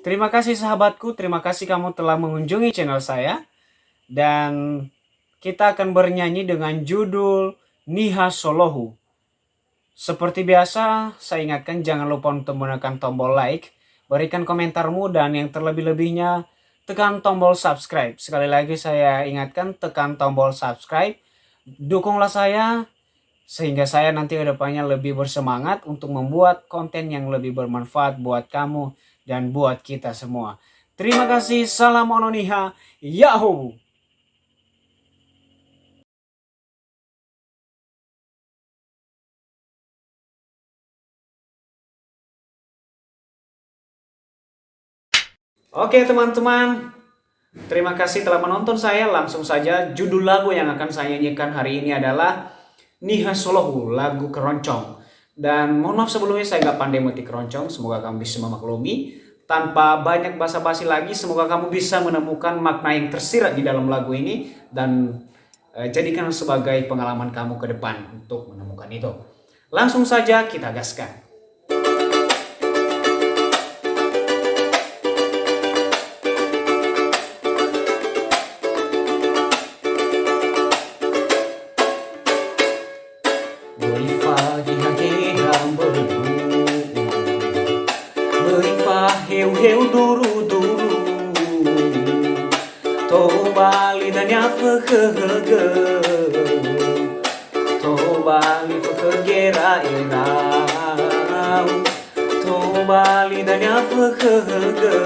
Terima kasih sahabatku, terima kasih kamu telah mengunjungi channel saya. Dan kita akan bernyanyi dengan judul Niha Solohu. Seperti biasa, saya ingatkan jangan lupa untuk menekan tombol like, berikan komentarmu, dan yang terlebih-lebihnya tekan tombol subscribe. Sekali lagi saya ingatkan, tekan tombol subscribe. Dukunglah saya sehingga saya nanti ke depannya lebih bersemangat untuk membuat konten yang lebih bermanfaat buat kamu dan buat kita semua. Terima kasih, salam ononiha, yahoo! Oke teman-teman, terima kasih telah menonton saya. Langsung saja judul lagu yang akan saya nyanyikan hari ini adalah Niha Solohu, lagu keroncong. Dan mohon maaf sebelumnya saya nggak pandai metik keroncong, semoga kamu bisa memaklumi. Tanpa banyak basa-basi lagi, semoga kamu bisa menemukan makna yang tersirat di dalam lagu ini dan jadikan sebagai pengalaman kamu ke depan untuk menemukan itu. Langsung saja kita gaskan. Heu duru duru to bali danya fekege to bali fekegera erau to bali danya fekege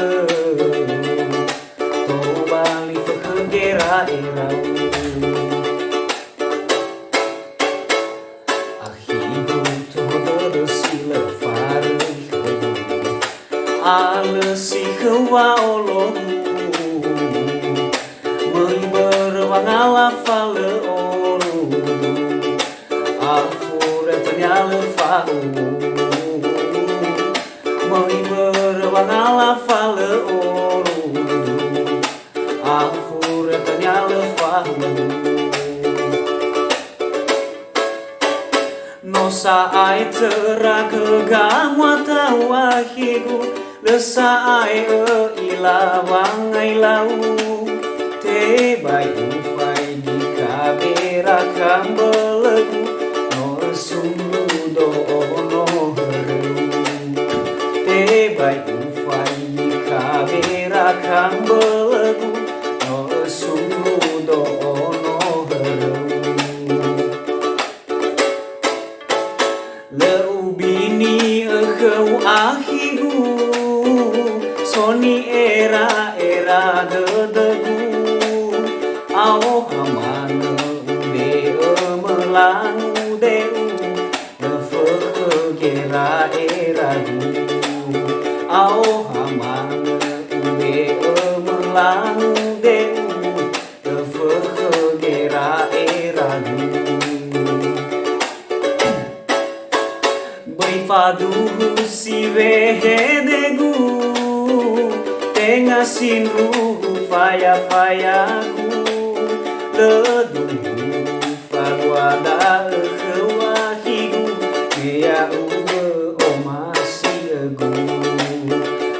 to bali fekegera erau ahigo to do sila fare alesi kewa olohu mei berwang ala fale oru afure ternyale fahu mei berwang ala fale oru afure ternyale fahu nosa ai teraga gamwa tawahigu lesa ai ilawang ai lau te bai ufai di kabera kambelegu no sunu do no heru te bai ufai di kabera kambelegu no sunu do no heru leubini kau ahigu Soni era dedegu ao hamana ude emelang udeu nefekegera eragu ao hamana ude emelang udeu nefekegera eragu Beifadu si vehedegu Tenga sinu faya fayagu Ledungu faluada kewahigu Mea ube omasi egu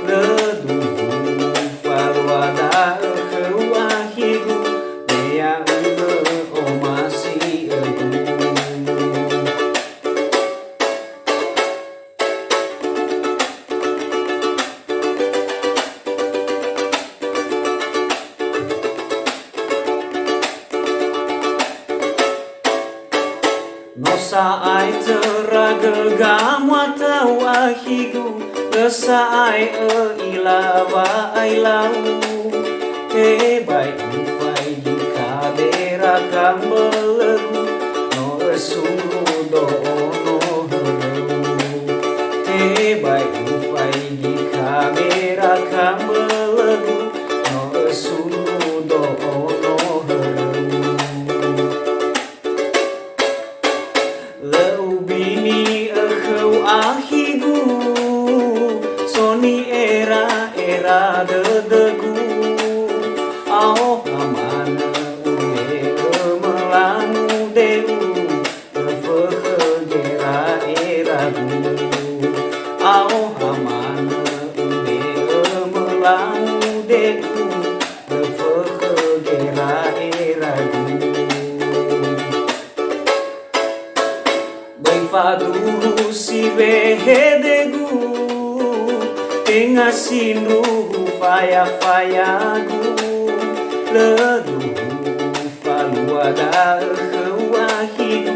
Ledungu faluada kewahigu Mea ube omasi egu Nosa ai teraga gamwa tawahigu Lesa ai ilawa ai lau Te bai ufai di kabera kambelegu No sunu do no heru Te bai ufai di kabera kambelegu No sunu do no heru Leubini kau ahigu Soni era dedegu Ao hamana ude emelang udeu Nefekegera eragu Ao hamana ude deku gera eragu Bai fatu si behedegu Tenga sinu faya-fayagu Ledu faluada kewahidu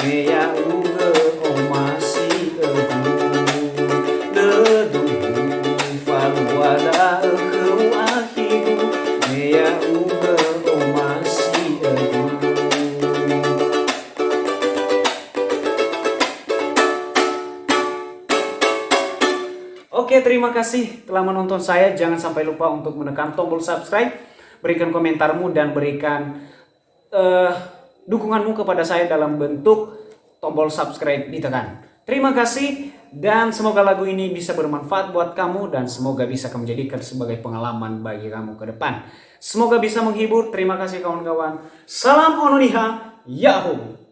Meya uge omasi egu Ledu faluada kewahidu Meya uge omasi egu Oke, terima kasih telah menonton saya. Jangan sampai lupa untuk menekan tombol subscribe, berikan komentarmu, dan berikan dukunganmu kepada saya dalam bentuk tombol subscribe ditekan. Terima kasih, dan semoga lagu ini bisa bermanfaat buat kamu, dan semoga bisa kamu jadikan sebagai pengalaman bagi kamu ke depan. Semoga bisa menghibur. Terima kasih kawan-kawan. Salam Ononiha, Yahoo!